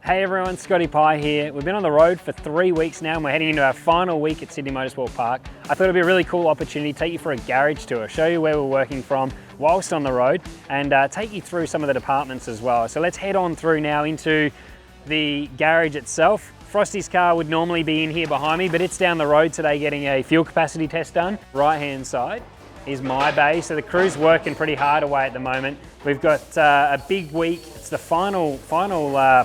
Hey everyone, Scotty Pye here. We've been on the road for 3 weeks now and we're heading into our final week at Sydney Motorsport Park. I thought it'd be a really cool opportunity to take you for a garage tour, show you where we're working from whilst on the road and take you through some of the departments as well. So let's head on through now into the garage itself. Frosty's car would normally be in here behind me, but it's down the road today getting a fuel capacity test done. Right hand side is my bay, so the crew's working pretty hard away at the moment. We've got a big week. It's the final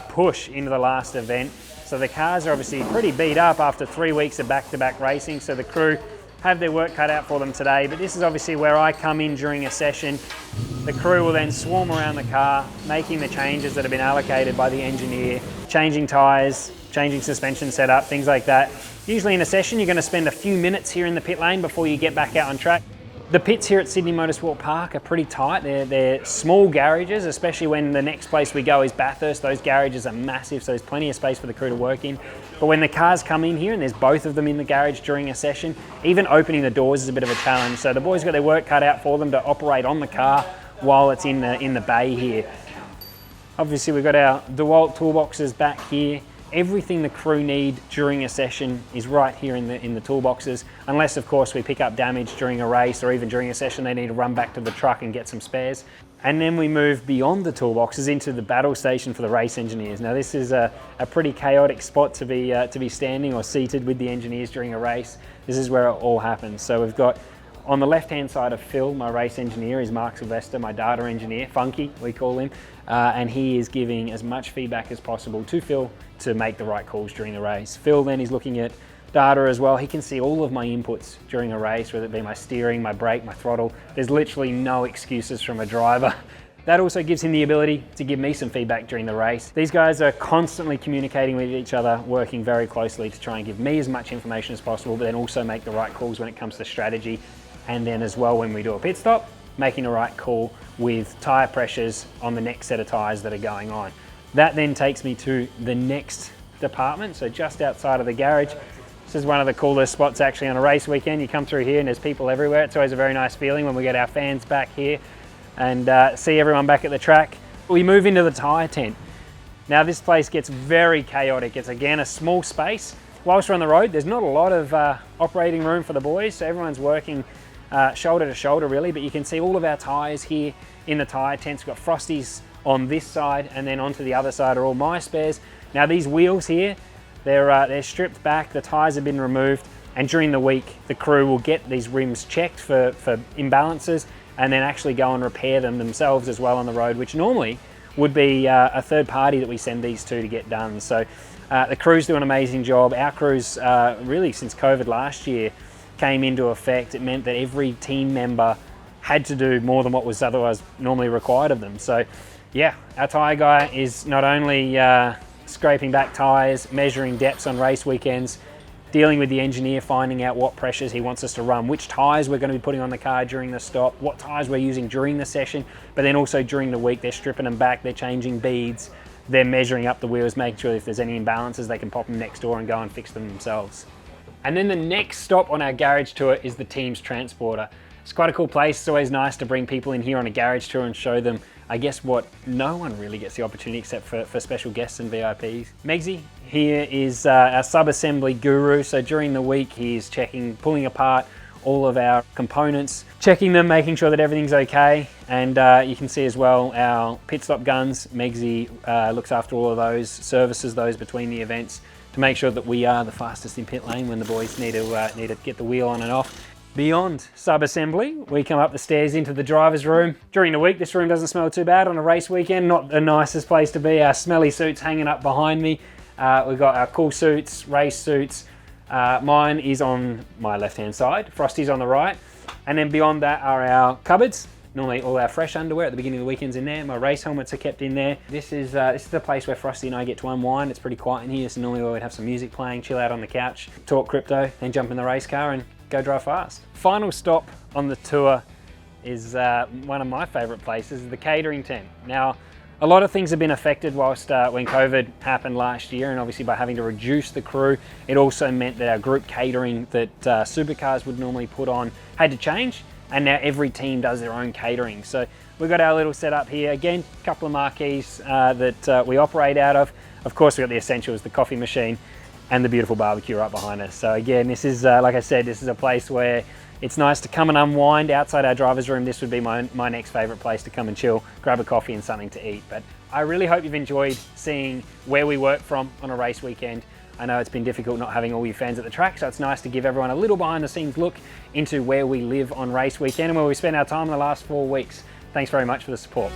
push into the last event. So the cars are obviously pretty beat up after 3 weeks of back-to-back racing. So the crew have their work cut out for them today, but this is obviously where I come in during a session. The crew will then swarm around the car, making the changes that have been allocated by the engineer, changing tyres, changing suspension setup, things like that. Usually in a session, you're gonna spend a few minutes here in the pit lane before you get back out on track. The pits here at Sydney Motorsport Park are pretty tight. They're small garages, especially when the next place we go is Bathurst. Those garages are massive, so there's plenty of space for the crew to work in. But when the cars come in here and there's both of them in the garage during a session, even opening the doors is a bit of a challenge. So the boys got their work cut out for them to operate on the car while it's in the bay here. Obviously we've got our DeWalt toolboxes back here. Everything the crew need during a session is right here in the toolboxes, unless of course we pick up damage during a race or even during a session they need to run back to the truck and get some spares. And then we move beyond the toolboxes into the battle station for the race engineers. Now this is a pretty chaotic spot to be standing or seated with the engineers during a race. This is where it all happens. So we've got on the left-hand side of Phil, my race engineer, is Mark Sylvester, my data engineer, Funky, we call him, and he is giving as much feedback as possible to Phil to make the right calls during the race. Phil then is looking at data as well. He can see all of my inputs during a race, whether it be my steering, my brake, my throttle. There's literally no excuses from a driver. That also gives him the ability to give me some feedback during the race. These guys are constantly communicating with each other, working very closely to try and give me as much information as possible, but then also make the right calls when it comes to strategy. And then as well, when we do a pit stop, making the right call with tyre pressures on the next set of tyres that are going on. That then takes me to the next department, so just outside of the garage. This is one of the coolest spots actually on a race weekend. You come through here and there's people everywhere. It's always a very nice feeling when we get our fans back here and see everyone back at the track. We move into the tyre tent. Now this place gets very chaotic. It's again a small space. Whilst we're on the road, there's not a lot of operating room for the boys, so everyone's working shoulder to shoulder really, but you can see all of our tyres here in the tyre tents. We've got Frosties on this side and then onto the other side are all my spares. Now these wheels here, they're stripped back, the tyres have been removed, and during the week the crew will get these rims checked for imbalances and then actually go and repair them themselves as well on the road, which normally would be a third party that we send these to get done. So the crews do an amazing job. Our crews really since COVID last year came into effect, it meant that every team member had to do more than what was otherwise normally required of them. So yeah, our tyre guy is not only scraping back tyres, measuring depths on race weekends, dealing with the engineer, finding out what pressures he wants us to run, which tyres we're going to be putting on the car during the stop, what tyres we're using during the session, but then also during the week they're stripping them back, they're changing beads, they're measuring up the wheels, making sure if there's any imbalances they can pop them next door and go and fix them themselves. And then the next stop on our garage tour is the team's transporter. It's quite a cool place. It's always nice to bring people in here on a garage tour and show them, I guess, what no one really gets the opportunity except for special guests and VIPs. Megsy here is our sub-assembly guru. So during the week, he's checking, pulling apart all of our components, checking them, making sure that everything's okay. And you can see as well our pit stop guns. Megsy looks after all of those, services those between the events to make sure that we are the fastest in pit lane when the boys need to get the wheel on and off. Beyond sub-assembly, we come up the stairs into the driver's room. During the week, this room doesn't smell too bad. On a race weekend, not the nicest place to be. Our smelly suits hanging up behind me. We've got our cool suits, race suits. Mine is on my left-hand side, Frosty's on the right. And then beyond that are our cupboards. Normally all our fresh underwear at the beginning of the weekend's in there. My race helmets are kept in there. This is the place where Frosty and I get to unwind. It's pretty quiet in here, so normally we would have some music playing, chill out on the couch, talk crypto, then jump in the race car and go drive fast. Final stop on the tour is one of my favorite places, the catering tent. Now, a lot of things have been affected whilst when COVID happened last year, and obviously by having to reduce the crew, it also meant that our group catering that supercars would normally put on had to change. And now every team does their own catering. So we've got our little setup here. Again, a couple of marquees that we operate out of. of course we've got the essentials, the coffee machine and the beautiful barbecue right behind us. So again, this is, like I said, this is a place where it's nice to come and unwind outside our driver's room. This would be my next favorite place to come and chill, grab a coffee and something to eat. But I really hope you've enjoyed seeing where we work from on a race weekend. I know it's been difficult not having all your fans at the track, so it's nice to give everyone a little behind the scenes look into where we live on race weekend and where we spend our time in the last 4 weeks. Thanks very much for the support.